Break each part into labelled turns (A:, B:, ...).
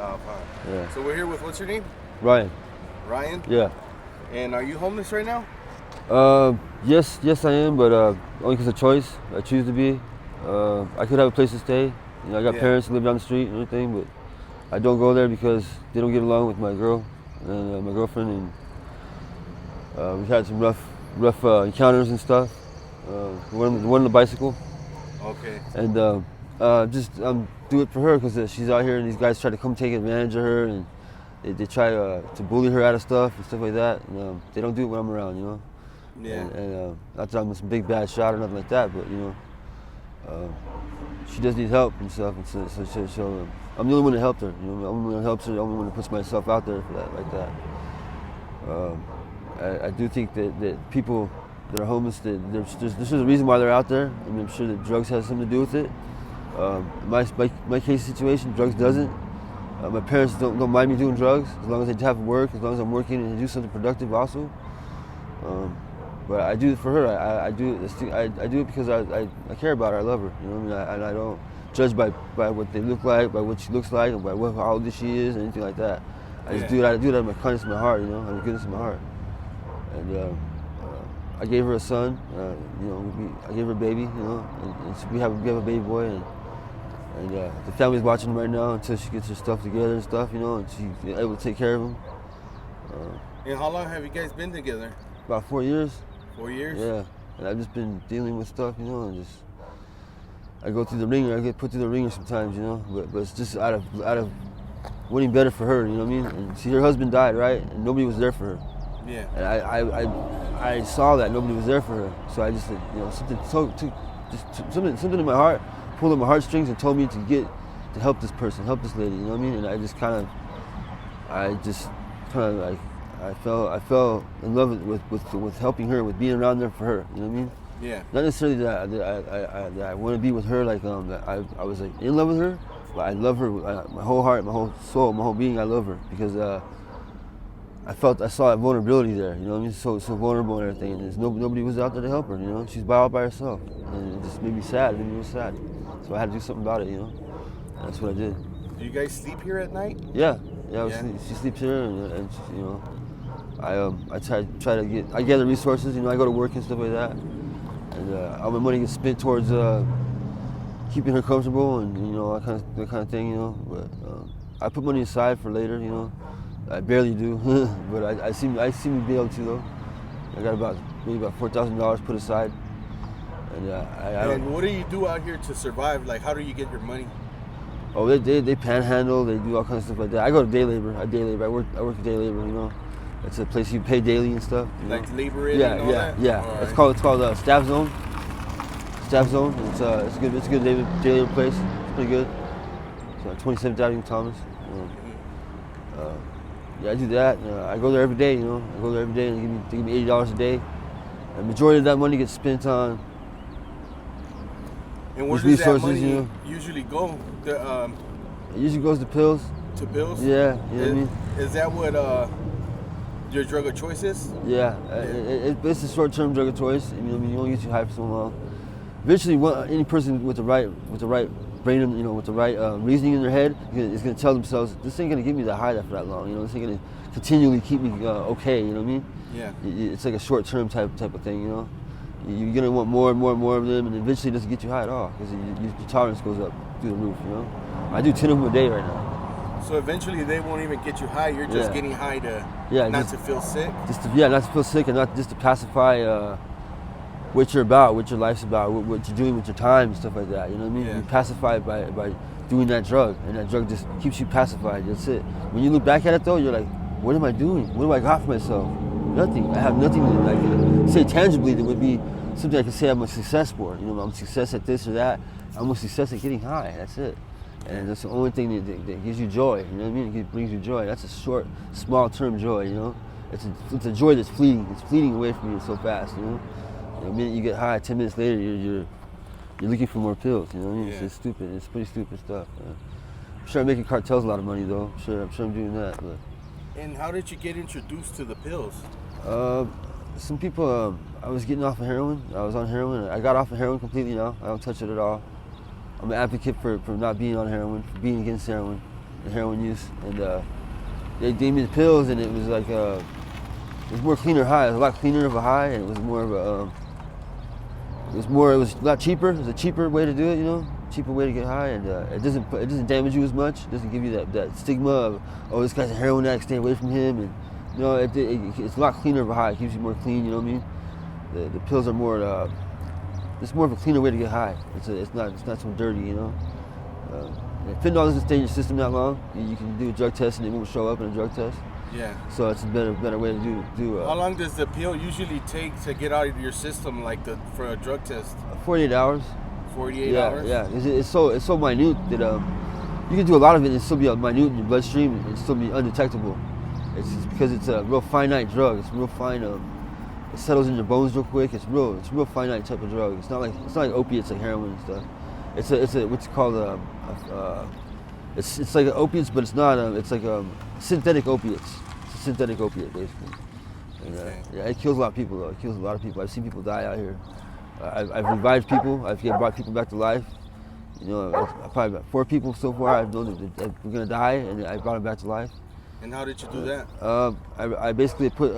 A: off, huh?
B: Yeah.
A: So we're here with, what's your name?
B: Ryan.
A: Ryan?
B: Yeah.
A: And are you homeless right now?
B: Yes I am, but only because of choice. I choose to be. I could have a place to stay. You know, I got parents who live down the street and everything, but I don't go there because they don't get along with my girl and my girlfriend, and we've had some rough encounters and stuff. One on the bicycle.
A: Okay.
B: And just do it for her because she's out here and these guys try to come take advantage of her, and they try to bully her out of stuff and stuff like that. And, they don't do it when I'm around, you know.
A: Yeah.
B: And not that I'm some big bad shot or nothing like that, but you know, she does need help and stuff. And so I'm the only one that helped her. You know, I'm the only one that helps her. The only one that puts myself out there for that, like that. I do think that people that are homeless, there's a reason why they're out there. I mean, I'm sure that drugs has something to do with it. My case situation, drugs doesn't. My parents don't mind me doing drugs as long as they have work, as long as I'm working and do something productive also. But I do it for her. I do it because I care about her. I love her. You know what I mean? And I don't judge by what they look like, by what she looks like, and by how old she is, and anything like that. I just do it. I do that out of my kindness of my heart. You know, out of the goodness of my heart. And I gave her a son. You know, I gave her a baby. You know, and so we have a baby boy, and the family's watching him right now until she gets her stuff together and stuff. You know, and she's able to take care of him.
A: And how long have you guys been together?
B: About 4 years.
A: 4 years?
B: Yeah, and I've just been dealing with stuff, you know, and I go through the ringer. I get put through the ringer sometimes, you know, but it's just out of wanting better for her, you know what I mean? And see, her husband died, right, and nobody was there for her.
A: Yeah.
B: And I saw that nobody was there for her, so I just, you know, something in my heart pulled at my heartstrings and told me to help this person, help this lady, you know what I mean? And I fell in love with helping her, with being around there for her. You know what I mean?
A: Yeah.
B: Not necessarily that I want to be with her, like that I was like in love with her, but I love her, my whole heart, my whole soul, my whole being. I love her because I saw that vulnerability there. You know what I mean? So vulnerable and everything, and nobody was out there to help her. You know, she's all by herself, and it just made me sad. It made me real sad. So I had to do something about it. You know, and that's what I did.
A: Do you guys sleep here at night?
B: Yeah. She sleeps here, and you know. I gather resources, you know, I go to work and stuff like that, and all my money gets spent towards keeping her comfortable and, you know, that kind of thing, you know, but I put money aside for later, you know. I barely do, but I seem to be able to, though. I got maybe about $4,000 put aside, and
A: And what do you do out here to survive? Like, how do you get your money?
B: Oh, they panhandle, they do all kinds of stuff like that. I go to day labor, I work day labor, you know. It's a place you pay daily and stuff.
A: Like labor in and all that?
B: Yeah.
A: Right.
B: It's called Staff Zone. Staff Zone. It's a good day labor place. It's pretty good. It's 27th Avenue, Thomas. I do that. I go there every day. You know, I go there every day, and they give me $80 a day. And the majority of that money gets spent on.
A: And where does
B: resources,
A: that money
B: you know?
A: usually go?
B: It usually goes to pills.
A: To bills?
B: Yeah, you know what I mean?
A: Is that what your drug of choice is?
B: Yeah, it's a short-term drug of choice. I mean, you only get you high for so long. Eventually, any person with the right brain, you know, with the right reasoning in their head is going to tell themselves, this ain't going to give me the high for that long. You know, this ain't going to continually keep me okay. You know what I mean?
A: Yeah.
B: It's like a short-term type of thing. You know, you're going to want more and more and more of them, and eventually it doesn't get you high at all because your tolerance goes up through the roof. You know, I do 10 of them a day right now.
A: So eventually they won't even get you high. You're just getting high to not to feel sick.
B: Not to feel sick, and not just to pacify what you're about, what your life's about, what you're doing with your time and stuff like that. You know what I mean?
A: Yeah.
B: You pacify by doing that drug, and that drug just keeps you pacified. That's it. When you look back at it though, you're like, what am I doing? What do I got for myself? Nothing. I have nothing to say tangibly that would be something I can say I'm a success for. You know, I'm a success at this or that. I'm a success at getting high. That's it. And that's the only thing that gives you joy. You know what I mean? It brings you joy. That's a short, small-term joy. You know, it's a joy that's fleeting. It's fleeting away from you so fast. You know, the minute you get high, 10 minutes later, you're looking for more pills. You know what I mean?
A: Yeah.
B: It's stupid. It's pretty stupid stuff. I'm sure I'm making cartels a lot of money though. I'm sure I'm doing that. But
A: And how did you get introduced to the pills?
B: some people. I was getting off of heroin. I was on heroin. I got off of heroin completely now. I don't touch it at all. I'm an advocate for not being on heroin, for being against heroin. and heroin use, and they gave me the pills, and it was like it was more cleaner high. It was a lot cleaner of a high, and it was more of a it was a lot cheaper. It was a cheaper way to do it, cheaper way to get high, and it doesn't damage you as much. It doesn't give you that stigma of, oh, this guy's a heroin addict, stay away from him, and it's a lot cleaner of a high. It keeps you more clean, you know what I mean? The pills are more it's more of a cleaner way to get high. It's not so dirty, fentanyl doesn't stay in your system that long. You can do a drug test and it won't show up in a drug test.
A: Yeah.
B: So it's a better way to do.
A: How long does the pill usually take to get out of your system, for a drug test?
B: 48 hours.
A: 48 hours.
B: Yeah. It's so minute that you can do a lot of it and still be minute in your bloodstream and still be undetectable. It's just because it's a real finite drug. It's real fine. It settles in your bones real quick. It's real finite type of drug. It's not like opiates like heroin and stuff. It's what's called it's like opiates, but it's not. It's like synthetic opiates. It's a synthetic opiate basically. And, yeah, it kills a lot of people though. It kills a lot of people. I've seen people die out here. I've revived people. I've brought people back to life. Probably about 4 people so far I've known that were gonna die, and I brought them back to life.
A: And how did you do that?
B: I basically put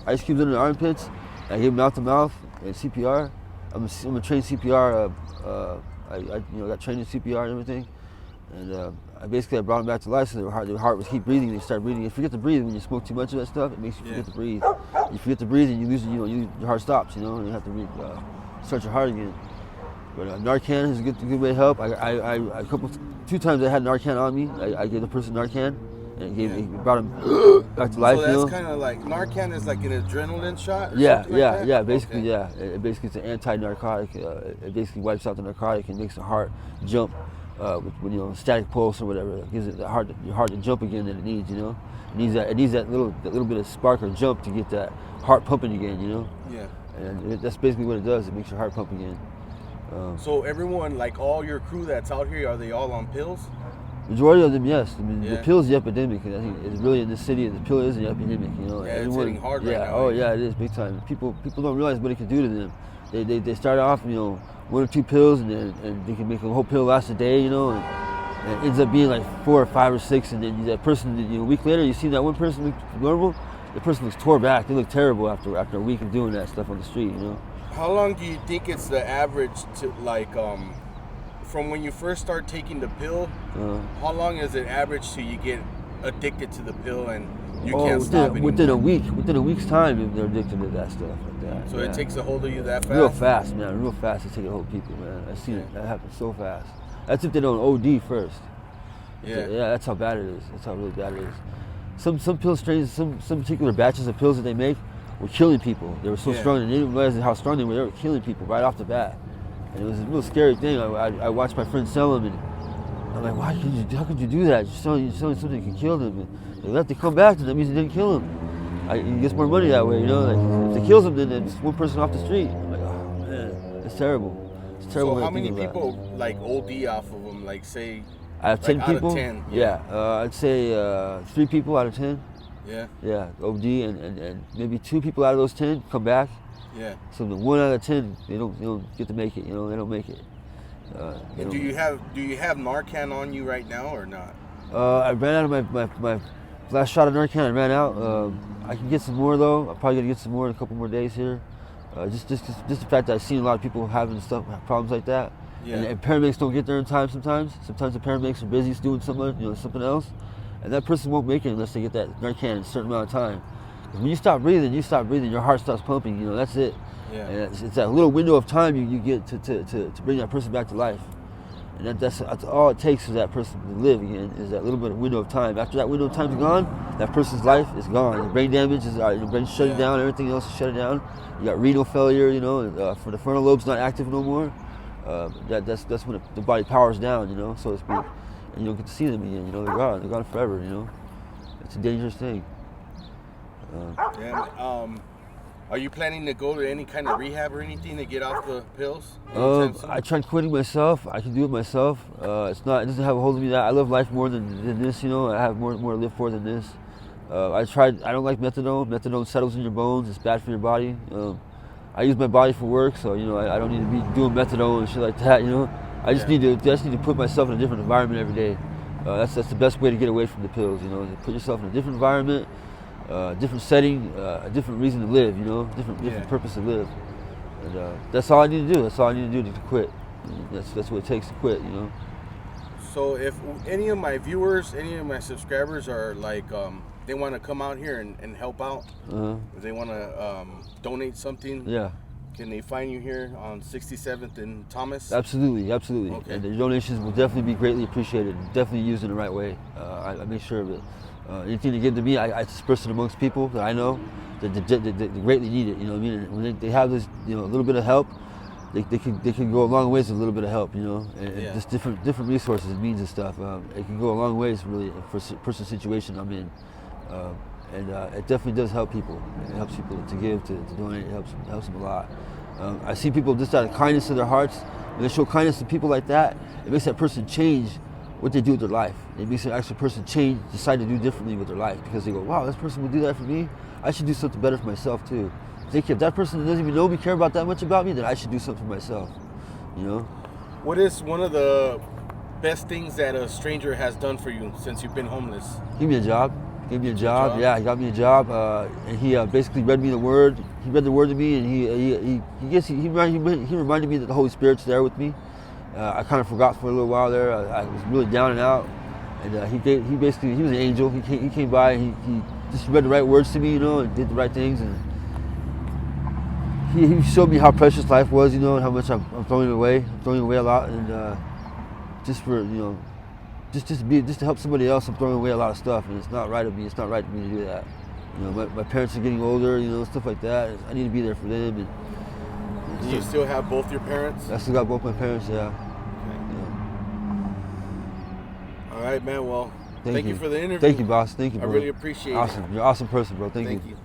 B: ice cubes in the armpits. I gave them mouth to mouth and CPR. I'm a trained CPR. I got trained in CPR and everything. And I brought them back to life, so their heart would keep breathing. They start breathing. You forget to breathe when you smoke too much of that stuff. It makes you forget to breathe. You forget to breathe, and you lose. Your heart stops. And you have to start your heart again. But Narcan is a good way to help. 2 times I had Narcan on me. I gave the person Narcan, and it brought him back to life.
A: So that's kind of like Narcan is like an adrenaline shot.
B: Basically, okay. It basically it's an anti-narcotic. It basically wipes out the narcotic and makes the heart jump. With static pulse or whatever, it gives your heart to jump again that it needs. It needs that little bit of spark or jump to get that heart pumping again.
A: Yeah.
B: And that's basically what it does. It makes your heart pump again.
A: So everyone, like all your crew that's out here, are they all on pills?
B: Majority of them, yes. I mean, the pill is the epidemic, and I think it's really in this city. The pill is the epidemic.
A: It's hitting hard right now.
B: Oh yeah, it is big time. People don't realize what it can do to them. They start off, 1 or 2 pills, and they can make a whole pill last a day, and it ends up being like 4 or 5 or 6, and then that person, a week later, you see that one person look normal, the person looks tore back. They look terrible after a week of doing that stuff on the street.
A: How long do you think it's the average to from when you first start taking the pill? How long is it average till you get addicted to the pill and you can't stop anymore?
B: Within a week's time, they're addicted to that stuff like that.
A: So it takes a hold of you that fast?
B: Real fast, man. Real fast to take a hold of people, man. I've seen it. That happens so fast. That's if they don't OD first. Yeah, that's how bad it is. That's how really bad it is. Some pill strains, some particular batches of pills that they make were killing people. They were so strong, and they didn't realize how strong they were. They were killing people right off the bat. And it was a real scary thing. I watched my friends sell them, and I'm like, how could you do that? You're selling something that can kill them. And they let them come back, and that means it didn't kill them. You get more money that way, Like, if it kills them, then it's one person off the street. I'm like, oh man, it's terrible. It's terrible.
A: So how many people OD off of them? Like say,
B: I have 10 people.
A: Out of 10,
B: I'd say 3 people out of 10.
A: Yeah.
B: OD, and maybe 2 people out of those 10 come back.
A: Yeah.
B: So the 1 out of 10, they don't get to make it. They don't make it.
A: Do you have Narcan on you right now or not?
B: I ran out of my last shot of Narcan. I ran out. I can get some more though. I'm probably gonna get some more in a couple more days here. Just the fact that I've seen a lot of people having problems like that.
A: Yeah.
B: And paramedics don't get there in time sometimes. Sometimes the paramedics are busy doing something else, and that person won't make it unless they get that Narcan in a certain amount of time. When you stop breathing, your heart stops pumping. That's it.
A: Yeah.
B: And it's that little window of time you get to bring that person back to life. And that's all it takes for that person to live again, is that little bit of window of time. After that window of time is gone, that person's life is gone. The brain damage is, the brain's shutting down, everything else is shutting down. You got renal failure, for the frontal lobe's not active no more. That's when the body powers down, so to speak. And you don't get to see them again, they're gone forever, It's a dangerous thing.
A: Are you planning to go to any kind of rehab or anything to get off the pills?
B: I tried quitting myself. I can do it myself. It doesn't have a hold of me. That I love life more than this. I have more to live for than this. I don't like methadone. Methadone settles in your bones. It's bad for your body. I use my body for work, so I don't need to be doing methadone and shit like that. I just need to put myself in a different environment every day. That's the best way to get away from the pills. You know, put yourself in a different environment, different setting, a different reason to live. You know, different purpose to live. And that's all I need to do. That's all I need to do to quit. That's what it takes to quit. You know.
A: So if any of my viewers, any of my subscribers are like, they want to come out here and help out, if they want to donate something, can they find you here on 67th and Thomas?
B: Absolutely. Okay. And the donations will definitely be greatly appreciated, definitely used in the right way. I make sure that anything they give to me, I disperse it amongst people that I know that greatly need it. You know what I mean? And when they have this, you know, a little bit of help, they can go a long ways with a little bit of help, you know, and just different resources and means and stuff. It can go a long ways really for a person's situation I'm in, and it definitely does help people. It helps people to give, to donate. It helps them a lot. I see people just out of kindness in their hearts, when they show kindness to people like that, it makes that person change what they do with their life. It makes the actual person decide to do differently with their life, because they go, wow, this person would do that for me. I should do something better for myself too. If that person that doesn't even know me care about that much about me, then I should do something for myself, you know?
A: What is one of the best things that a stranger has done for you since you've been homeless?
B: Give me a job. Yeah, he got me a job, and he basically read me the word. He read the word to me, and he reminded me that the Holy Spirit's there with me. I kind of forgot for a little while there. I was really down and out, and he was an angel. He came by, and he just read the right words to me, you know, and did the right things, and he showed me how precious life was, you know, and how much I'm throwing it away. I'm throwing it away a lot, and just for, you know, just to help somebody else, I'm throwing away a lot of stuff, and it's not right of me. It's not right for me to do that. You know, my parents are getting older, you know, stuff like that. I need to be there for them. And
A: do you still have both your parents?
B: I still got both my parents, yeah.
A: All right, man. Well, thank you for the interview.
B: Thank you, boss. Thank you, bro.
A: I really appreciate it.
B: Awesome. You're an awesome person, bro. Thank you.